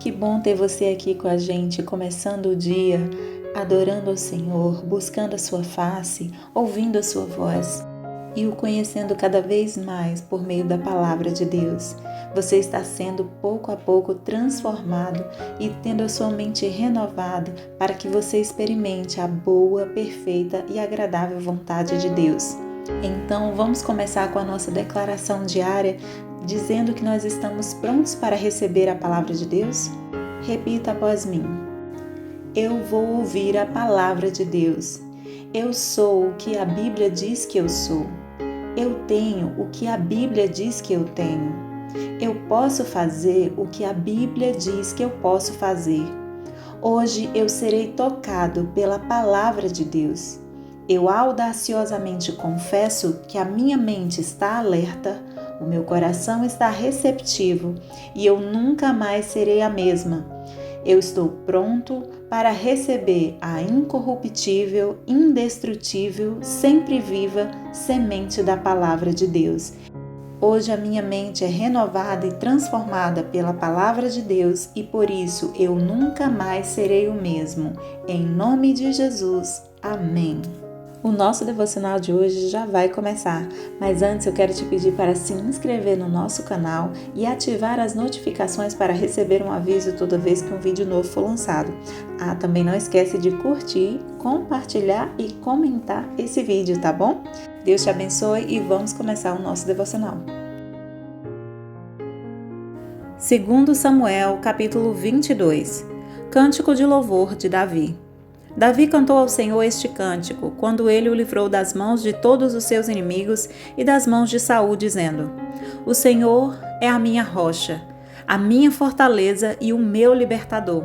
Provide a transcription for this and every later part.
Que bom ter você aqui com a gente, começando o dia, adorando ao Senhor, buscando a sua face, ouvindo a sua voz e o conhecendo cada vez mais por meio da palavra de Deus. Você está sendo pouco a pouco transformado e tendo a sua mente renovada para que você experimente a boa, perfeita e agradável vontade de Deus. Então, vamos começar com a nossa declaração diária, dizendo que nós estamos prontos para receber a palavra de Deus? Repita após mim. Eu vou ouvir a palavra de Deus. Eu sou o que a Bíblia diz que eu sou. Eu tenho o que a Bíblia diz que eu tenho. Eu posso fazer o que a Bíblia diz que eu posso fazer. Hoje eu serei tocado pela palavra de Deus. Eu audaciosamente confesso que a minha mente está alerta, o meu coração está receptivo e eu nunca mais serei a mesma. Eu estou pronto para receber a incorruptível, indestrutível, sempre viva semente da palavra de Deus. Hoje a minha mente é renovada e transformada pela palavra de Deus e por isso eu nunca mais serei o mesmo. Em nome de Jesus. Amém. O nosso devocional de hoje já vai começar, mas antes eu quero te pedir para se inscrever no nosso canal e ativar as notificações para receber um aviso toda vez que um vídeo novo for lançado. Também não esquece de curtir, compartilhar e comentar esse vídeo, tá bom? Deus te abençoe e vamos começar o nosso devocional. 2 Samuel, capítulo 22. Cântico de louvor de Davi. Davi cantou ao Senhor este cântico, quando ele o livrou das mãos de todos os seus inimigos e das mãos de Saul, dizendo: O Senhor é a minha rocha, a minha fortaleza e o meu libertador.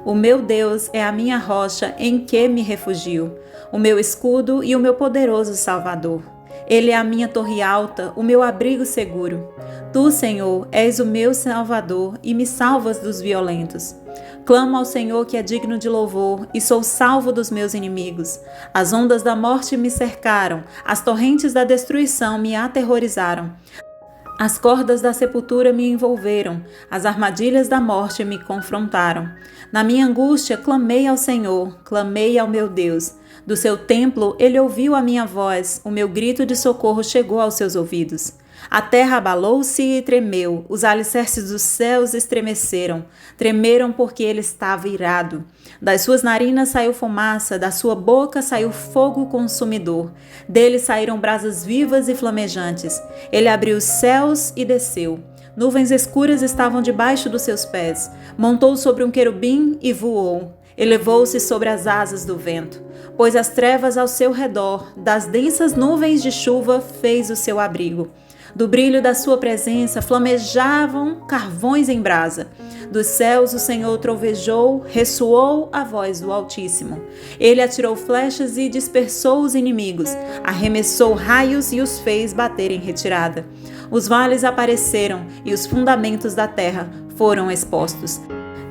O meu Deus é a minha rocha em que me refugio, o meu escudo e o meu poderoso Salvador. Ele é a minha torre alta, o meu abrigo seguro. Tu, Senhor, és o meu Salvador e me salvas dos violentos. Clamo ao Senhor que é digno de louvor e sou salvo dos meus inimigos. As ondas da morte me cercaram, as torrentes da destruição me aterrorizaram. As cordas da sepultura me envolveram, as armadilhas da morte me confrontaram. Na minha angústia clamei ao Senhor, clamei ao meu Deus. Do seu templo ele ouviu a minha voz, o meu grito de socorro chegou aos seus ouvidos. A terra abalou-se e tremeu, os alicerces dos céus estremeceram, tremeram porque ele estava irado. Das suas narinas saiu fumaça, da sua boca saiu fogo consumidor. Dele saíram brasas vivas e flamejantes. Ele abriu os céus e desceu. Nuvens escuras estavam debaixo dos seus pés. Montou sobre um querubim e voou. Elevou-se sobre as asas do vento. Pôs as trevas ao seu redor, das densas nuvens de chuva fez o seu abrigo. Do brilho da sua presença flamejavam carvões em brasa. Dos céus o Senhor trovejou, ressoou a voz do Altíssimo. Ele atirou flechas e dispersou os inimigos, arremessou raios e os fez bater em retirada. Os vales apareceram e os fundamentos da terra foram expostos.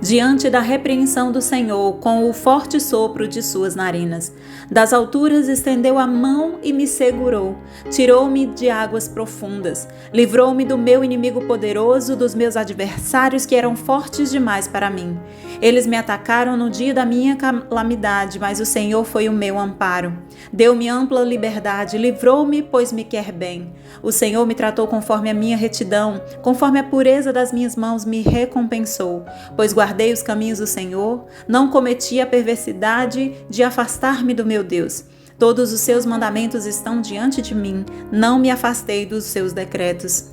Diante da repreensão do Senhor, com o forte sopro de suas narinas. Das alturas estendeu a mão e me segurou. Tirou-me de águas profundas. Livrou-me do meu inimigo poderoso, dos meus adversários que eram fortes demais para mim. Eles me atacaram no dia da minha calamidade, mas o Senhor foi o meu amparo. Deu-me ampla liberdade, livrou-me, pois me quer bem. O Senhor me tratou conforme a minha retidão, conforme a pureza das minhas mãos me recompensou, pois guardei os caminhos do Senhor, não cometi a perversidade de afastar-me do meu Deus. Todos os seus mandamentos estão diante de mim, não me afastei dos seus decretos.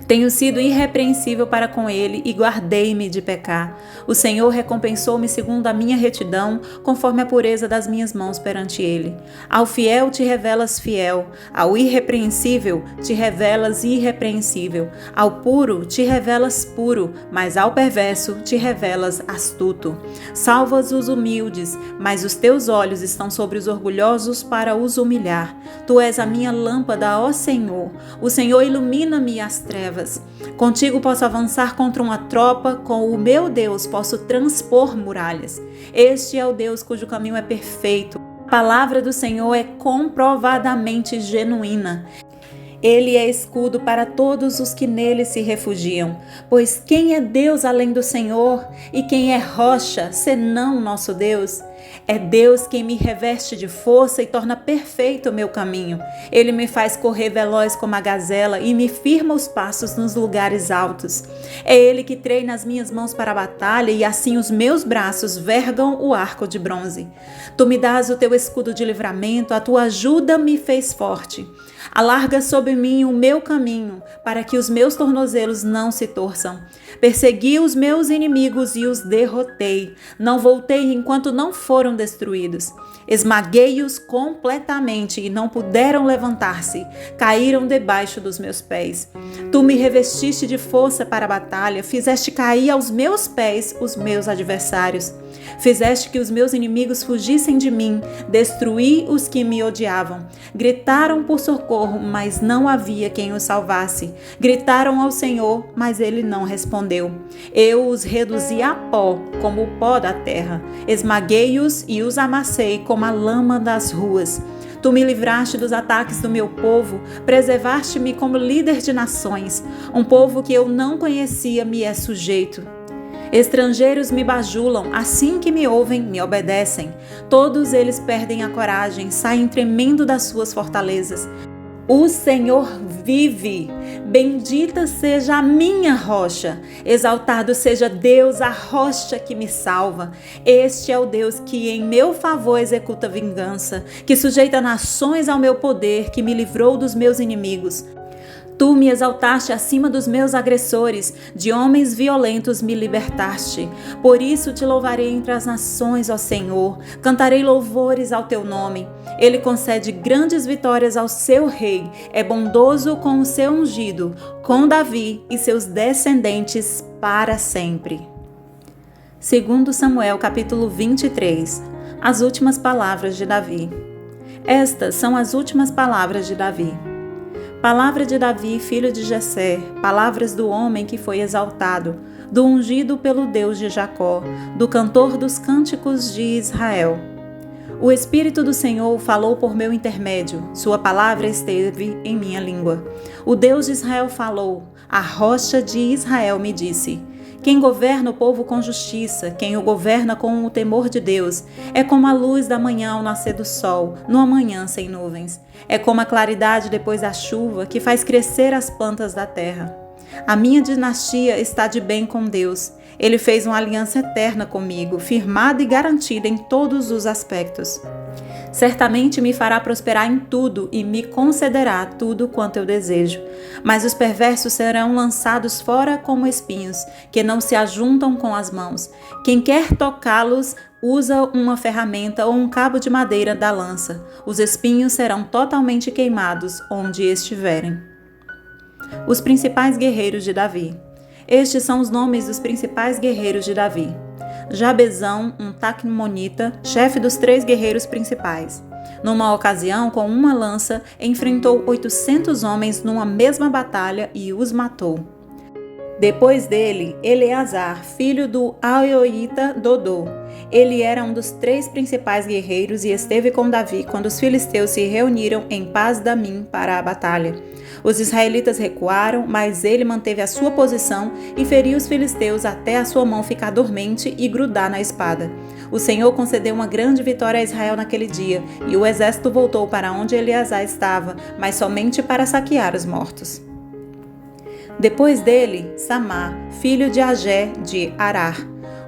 Tenho sido irrepreensível para com ele e guardei-me de pecar. O Senhor recompensou-me segundo a minha retidão, conforme a pureza das minhas mãos perante ele. Ao fiel te revelas fiel, ao irrepreensível te revelas irrepreensível, ao puro te revelas puro, mas ao perverso te revelas astuto. Salvas os humildes, mas os teus olhos estão sobre os orgulhosos para os humilhar. Tu és a minha lâmpada, ó Senhor. O Senhor ilumina-me as trevas. Contigo posso avançar contra uma tropa, com o meu Deus posso transpor muralhas. Este é o Deus cujo caminho é perfeito. A palavra do Senhor é comprovadamente genuína. Ele é escudo para todos os que nele se refugiam. Pois quem é Deus além do Senhor? E quem é rocha, senão nosso Deus? É Deus quem me reveste de força e torna perfeito o meu caminho. Ele me faz correr veloz como a gazela e me firma os passos nos lugares altos. É Ele que treina as minhas mãos para a batalha e assim os meus braços vergam o arco de bronze. Tu me dás o teu escudo de livramento, a tua ajuda me fez forte. Alarga sobre mim o meu caminho, para que os meus tornozelos não se torçam. Persegui os meus inimigos e os derrotei. Não voltei enquanto não foram destruídos. Esmaguei-os completamente e não puderam levantar-se. Caíram debaixo dos meus pés. Tu me revestiste de força para a batalha, fizeste cair aos meus pés os meus adversários. Fizeste que os meus inimigos fugissem de mim, destruí os que me odiavam. Gritaram por socorro, mas não havia quem os salvasse. Gritaram ao Senhor, mas ele não respondeu. Eu os reduzi a pó, como o pó da terra. Esmaguei-os e os amassei como a lama das ruas. Tu me livraste dos ataques do meu povo, preservaste-me como líder de nações. Um povo que eu não conhecia me é sujeito. Estrangeiros me bajulam, assim que me ouvem, me obedecem. Todos eles perdem a coragem, saem tremendo das suas fortalezas. O Senhor vive, bendita seja a minha rocha, exaltado seja Deus, a rocha que me salva. Este é o Deus que em meu favor executa vingança, que sujeita nações ao meu poder, que me livrou dos meus inimigos. Tu me exaltaste acima dos meus agressores, de homens violentos me libertaste. Por isso te louvarei entre as nações, ó Senhor, cantarei louvores ao teu nome. Ele concede grandes vitórias ao seu rei, é bondoso com o seu ungido, com Davi e seus descendentes para sempre. 2 Samuel capítulo 23. As últimas palavras de Davi. Estas são as últimas palavras de Davi. Palavra de Davi, filho de Jessé, palavras do homem que foi exaltado, do ungido pelo Deus de Jacó, do cantor dos cânticos de Israel. O Espírito do Senhor falou por meu intermédio, sua palavra esteve em minha língua. O Deus de Israel falou, a rocha de Israel me disse. Quem governa o povo com justiça, quem o governa com o temor de Deus, é como a luz da manhã ao nascer do sol, numa manhã sem nuvens. É como a claridade depois da chuva, que faz crescer as plantas da terra. A minha dinastia está de bem com Deus. Ele fez uma aliança eterna comigo, firmada e garantida em todos os aspectos. Certamente me fará prosperar em tudo e me concederá tudo quanto eu desejo. Mas os perversos serão lançados fora como espinhos, que não se ajuntam com as mãos. Quem quer tocá-los usa uma ferramenta ou um cabo de madeira da lança. Os espinhos serão totalmente queimados onde estiverem. Os principais guerreiros de Davi. Estes são os nomes dos principais guerreiros de Davi. Jabezão, um taqumonita, chefe dos 3 guerreiros principais. Numa ocasião, com uma lança, enfrentou 800 homens numa mesma batalha e os matou. Depois dele, Eleazar, filho do Aioíta Dodô. Ele era um dos 3 principais guerreiros e esteve com Davi quando os filisteus se reuniram em Pas-damim para a batalha. Os israelitas recuaram, mas ele manteve a sua posição e feriu os filisteus até a sua mão ficar dormente e grudar na espada. O Senhor concedeu uma grande vitória a Israel naquele dia, e o exército voltou para onde Eleazar estava, mas somente para saquear os mortos. Depois dele, Samá, filho de Agé de Arar.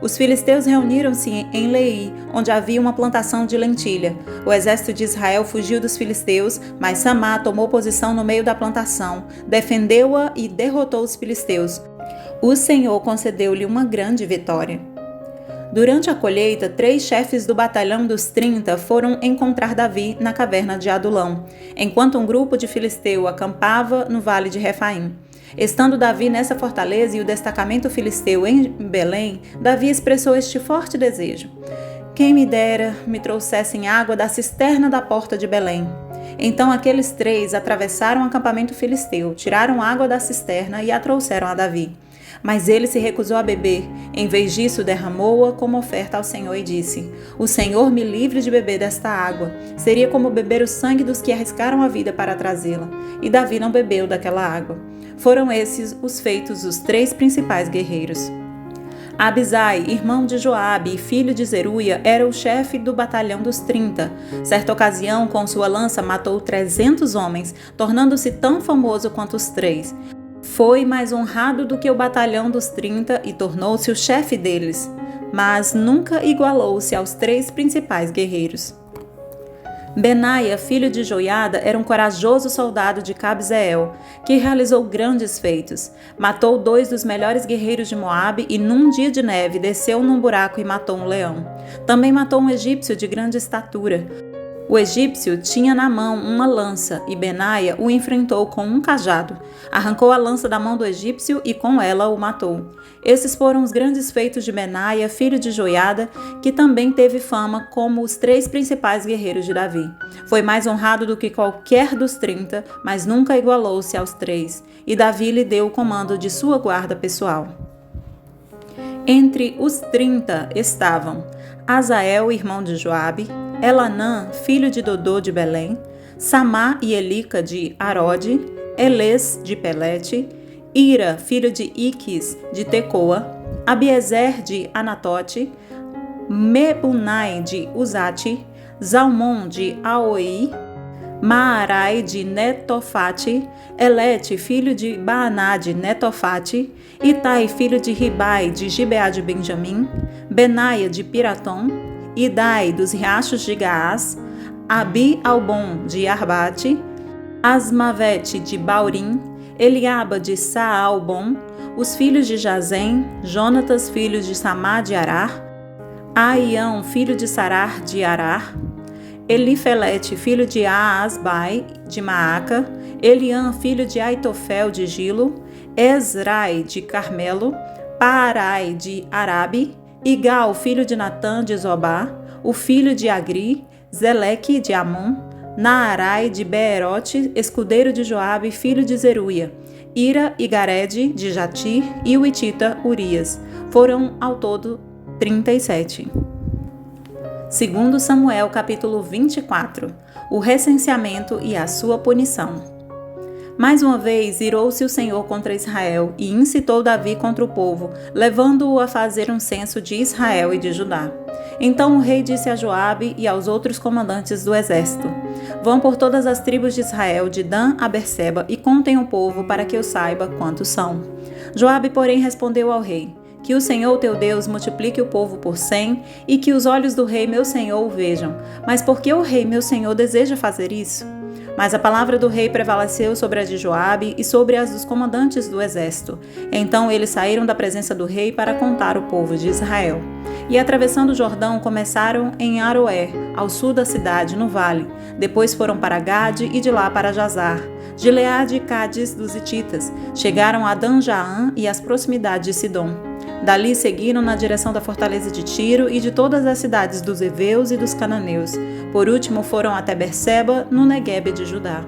Os filisteus reuniram-se em Leí, onde havia uma plantação de lentilha. O exército de Israel fugiu dos filisteus, mas Samá tomou posição no meio da plantação, defendeu-a e derrotou os filisteus. O Senhor concedeu-lhe uma grande vitória. Durante a colheita, 3 chefes do batalhão dos 30 foram encontrar Davi na caverna de Adulão, enquanto um grupo de filisteu acampava no vale de Refaim. Estando Davi nessa fortaleza e o destacamento filisteu em Belém, Davi expressou este forte desejo. Quem me dera me trouxessem água da cisterna da porta de Belém. Então aqueles 3 atravessaram o acampamento filisteu, tiraram água da cisterna e a trouxeram a Davi. Mas ele se recusou a beber. Em vez disso, derramou-a como oferta ao Senhor e disse: O Senhor me livre de beber desta água. Seria como beber o sangue dos que arriscaram a vida para trazê-la. E Davi não bebeu daquela água. Foram esses os feitos dos 3 principais guerreiros. Abisai, irmão de Joabe e filho de Zeruia, era o chefe do batalhão dos 30. Certa ocasião, com sua lança, matou 300 homens, tornando-se tão famoso quanto os 3. Foi mais honrado do que o batalhão dos 30 e tornou-se o chefe deles, mas nunca igualou-se aos 3 principais guerreiros. Benaia, filho de Joiada, era um corajoso soldado de Cabzeel, que realizou grandes feitos. Matou 2 dos melhores guerreiros de Moabe e num dia de neve desceu num buraco e matou um leão. Também matou um egípcio de grande estatura. O egípcio tinha na mão uma lança e Benaia o enfrentou com um cajado. Arrancou a lança da mão do egípcio e com ela o matou. Esses foram os grandes feitos de Benaia, filho de Joiada, que também teve fama como os 3 principais guerreiros de Davi. Foi mais honrado do que qualquer dos 30, mas nunca igualou-se aos 3, e Davi lhe deu o comando de sua guarda pessoal. Entre os 30 estavam Azael, irmão de Joabe, Elanã, filho de Dodô de Belém, Samá e Elica de Arode, Elês de Pelete, Ira, filho de Iquis de Tecoa, Abiezer de Anatote, Mebunai de Uzate, Zalmon de Aoi, Maarai de Netofate, Elete, filho de Baaná de Netofate, Itai, filho de Ribai de Gibeá de Benjamim, Benaia de Piratom, Idai dos riachos de Gaás, Abi-Albon de Arbate, Asmavete de Baurim, Eliaba de Saalbon, os filhos de Jazem, Jonatas, filho de Samá de Arar, Aião, filho de Sarar de Arar, Elifelete, filho de Aasbai de Maaca, Eliã, filho de Aitofel de Gilo, Ezrai de Carmelo, Paarai de Arabe, Igal, filho de Natã de Zobá, o filho de Agri, Zeleque de Amon, Naarai de Beerote, escudeiro de Joabe, filho de Zeruia, Ira e Garede de Jatir e o Itita Urias. Foram ao todo 37. Segundo Samuel, capítulo 24, o recenseamento e a sua punição. Mais uma vez, irou-se o Senhor contra Israel e incitou Davi contra o povo, levando-o a fazer um censo de Israel e de Judá. Então o rei disse a Joabe e aos outros comandantes do exército: Vão por todas as tribos de Israel, de Dan a Berseba, e contem o povo para que eu saiba quantos são. Joabe, porém, respondeu ao rei: Que o Senhor teu Deus multiplique o povo por 100 e que os olhos do rei meu senhor o vejam. Mas por que o rei meu senhor deseja fazer isso? Mas a palavra do rei prevaleceu sobre a de Joabe e sobre as dos comandantes do exército. Então eles saíram da presença do rei para contar o povo de Israel. E atravessando o Jordão, começaram em Aroé, ao sul da cidade, no vale. Depois foram para Gade e de lá para Jazar, Gileade e Cádiz dos Hititas. Chegaram a Dan-Jaã e as proximidades de Sidom. Dali seguiram na direção da fortaleza de Tiro e de todas as cidades dos heveus e dos cananeus. Por último foram até Berseba, no Neguebe de Judá.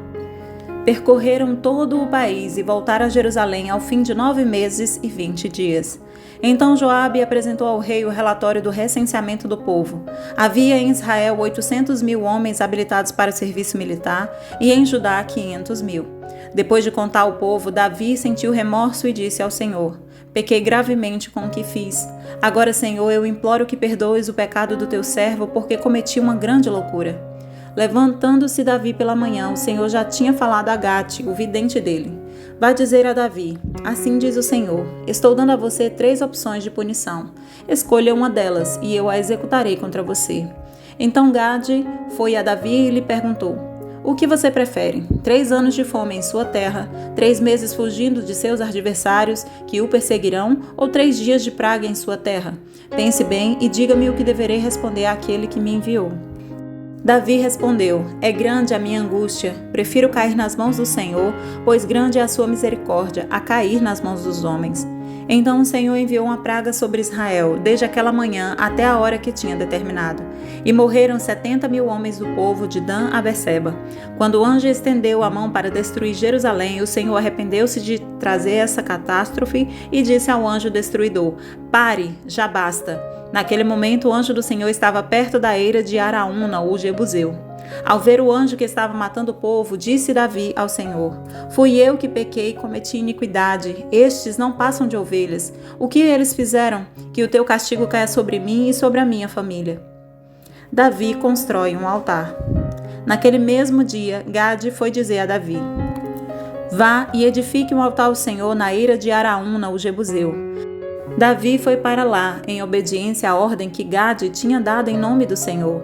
Percorreram todo o país e voltaram a Jerusalém ao fim de 9 meses e 20 dias. Então Joabe apresentou ao rei o relatório do recenseamento do povo. Havia em Israel 800.000 homens habilitados para o serviço militar e em Judá 500.000. Depois de contar o povo, Davi sentiu remorso e disse ao Senhor: Pequei gravemente com o que fiz. Agora, Senhor, eu imploro que perdoes o pecado do teu servo, porque cometi uma grande loucura. Levantando-se Davi pela manhã, o Senhor já tinha falado a Gate, o vidente dele. Vá dizer a Davi: Assim diz o Senhor, estou dando a você 3 opções de punição. Escolha uma delas, e eu a executarei contra você. Então Gade foi a Davi e lhe perguntou: O que você prefere? 3 anos de fome em sua terra, 3 meses fugindo de seus adversários que o perseguirão, ou 3 dias de praga em sua terra? Pense bem e diga-me o que deverei responder àquele que me enviou. Davi respondeu: É grande a minha angústia, prefiro cair nas mãos do Senhor, pois grande é a sua misericórdia, a cair nas mãos dos homens. Então o Senhor enviou uma praga sobre Israel, desde aquela manhã até a hora que tinha determinado. E morreram 70.000 homens do povo de Dan a Berseba. Quando o anjo estendeu a mão para destruir Jerusalém, o Senhor arrependeu-se de trazer essa catástrofe e disse ao anjo destruidor: "Pare, já basta." Naquele momento o anjo do Senhor estava perto da eira de Araúna, o Jebuseu. Ao ver o anjo que estava matando o povo, disse Davi ao Senhor: "Fui eu que pequei e cometi iniquidade. Estes não passam de ovelhas. O que eles fizeram? Que o teu castigo caia sobre mim e sobre a minha família." Davi constrói um altar. Naquele mesmo dia, Gade foi dizer a Davi: "Vá e edifique um altar ao Senhor na eira de Araúna, o Jebuseu." Davi foi para lá, em obediência à ordem que Gade tinha dado em nome do Senhor.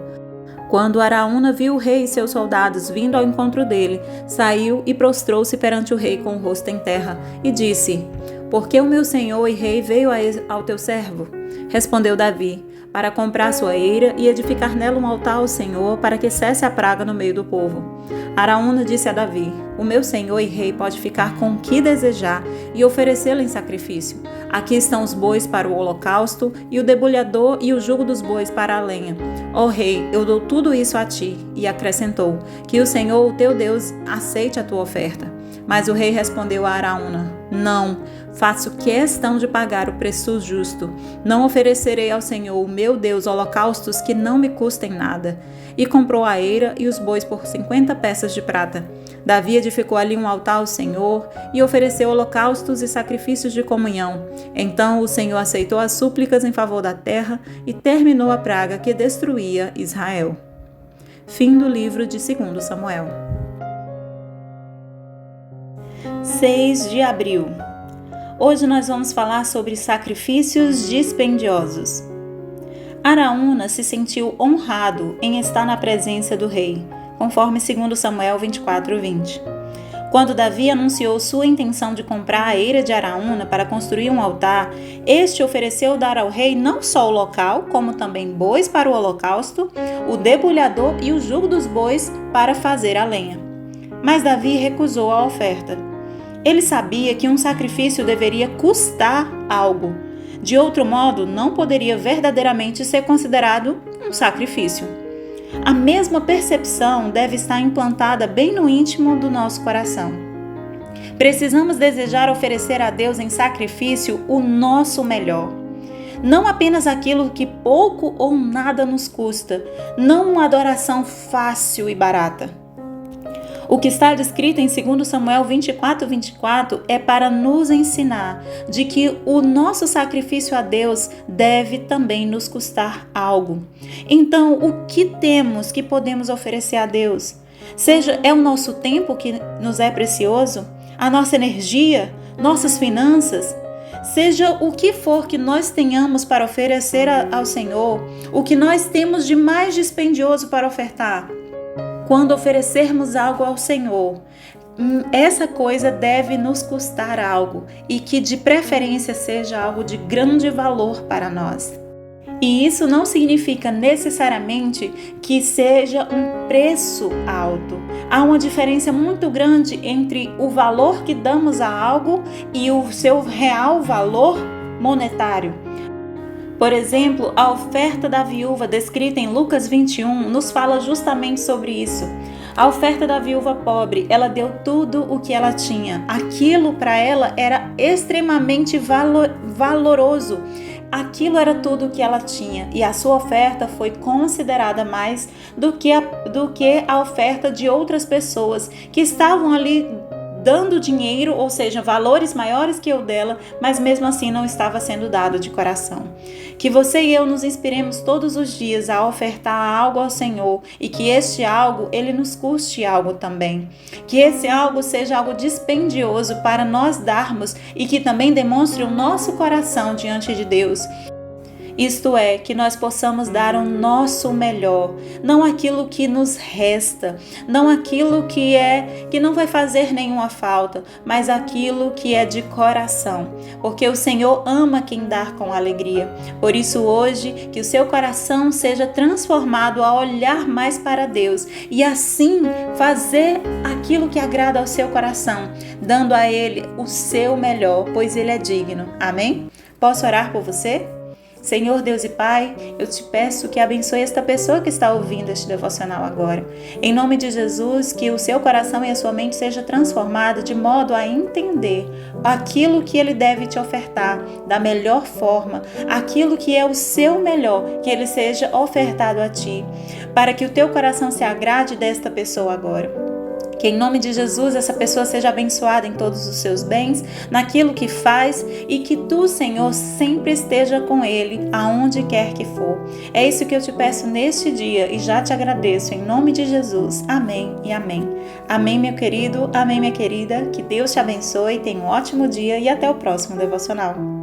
Quando Araúna viu o rei e seus soldados vindo ao encontro dele, saiu e prostrou-se perante o rei com o rosto em terra e disse: "Por que o meu senhor e rei veio ao teu servo?" Respondeu Davi: "Para comprar sua eira e edificar nela um altar ao Senhor, para que cesse a praga no meio do povo." Araúna disse a Davi: "O meu senhor e rei pode ficar com o que desejar e oferecê-lo em sacrifício. Aqui estão os bois para o holocausto e o debulhador e o jugo dos bois para a lenha. Ó rei, eu dou tudo isso a ti." E acrescentou: "Que o Senhor, o teu Deus, aceite a tua oferta." Mas o rei respondeu a Araúna: "Não, faço questão de pagar o preço justo. Não oferecerei ao Senhor, o meu Deus, holocaustos que não me custem nada." E comprou a eira e os bois por 50 peças de prata. Davi edificou ali um altar ao Senhor e ofereceu holocaustos e sacrifícios de comunhão. Então o Senhor aceitou as súplicas em favor da terra e terminou a praga que destruía Israel. Fim do livro de 2 Samuel. 6 de abril. Hoje nós vamos falar sobre sacrifícios dispendiosos. Araúna se sentiu honrado em estar na presença do rei, conforme 2 Samuel 24:20. Quando Davi anunciou sua intenção de comprar a eira de Araúna para construir um altar, este ofereceu dar ao rei não só o local, como também bois para o holocausto, o debulhador e o jugo dos bois para fazer a lenha. Mas Davi recusou a oferta. Ele sabia que um sacrifício deveria custar algo. De outro modo, não poderia verdadeiramente ser considerado um sacrifício. A mesma percepção deve estar implantada bem no íntimo do nosso coração. Precisamos desejar oferecer a Deus em sacrifício o nosso melhor. Não apenas aquilo que pouco ou nada nos custa, não uma adoração fácil e barata. O que está descrito em 2 Samuel 24:24 é para nos ensinar de que o nosso sacrifício a Deus deve também nos custar algo. Então, o que temos que podemos oferecer a Deus? Seja o nosso tempo que nos é precioso, a nossa energia, nossas finanças, seja o que for que nós tenhamos para oferecer ao Senhor, o que nós temos de mais dispendioso para ofertar. Quando oferecermos algo ao Senhor, essa coisa deve nos custar algo e que de preferência seja algo de grande valor para nós. E isso não significa necessariamente que seja um preço alto. Há uma diferença muito grande entre o valor que damos a algo e o seu real valor monetário. Por exemplo, a oferta da viúva descrita em Lucas 21 nos fala justamente sobre isso. A oferta da viúva pobre, ela deu tudo o que ela tinha. Aquilo para ela era extremamente valoroso. Aquilo era tudo o que ela tinha e a sua oferta foi considerada mais do que a oferta de outras pessoas que estavam ali dando dinheiro, ou seja, valores maiores que o dela, mas mesmo assim não estava sendo dado de coração. Que você e eu nos inspiremos todos os dias a ofertar algo ao Senhor e que este algo, ele nos custe algo também. Que esse algo seja algo dispendioso para nós darmos e que também demonstre o nosso coração diante de Deus. Isto é, que nós possamos dar o nosso melhor, não aquilo que nos resta, não aquilo que não vai fazer nenhuma falta, mas aquilo que é de coração, porque o Senhor ama quem dá com alegria. Por isso hoje, que o seu coração seja transformado a olhar mais para Deus e assim fazer aquilo que agrada ao seu coração, dando a Ele o seu melhor, pois Ele é digno. Amém? Posso orar por você? Senhor Deus e Pai, eu te peço que abençoe esta pessoa que está ouvindo este devocional agora. Em nome de Jesus, que o seu coração e a sua mente seja transformado de modo a entender aquilo que ele deve te ofertar da melhor forma, aquilo que é o seu melhor, que ele seja ofertado a ti, para que o teu coração se agrade desta pessoa agora. Que em nome de Jesus essa pessoa seja abençoada em todos os seus bens, naquilo que faz e que tu, Senhor, sempre esteja com ele, aonde quer que for. É isso que eu te peço neste dia e já te agradeço em nome de Jesus. Amém e amém. Amém, meu querido, amém, minha querida. Que Deus te abençoe, tenha um ótimo dia e até o próximo devocional.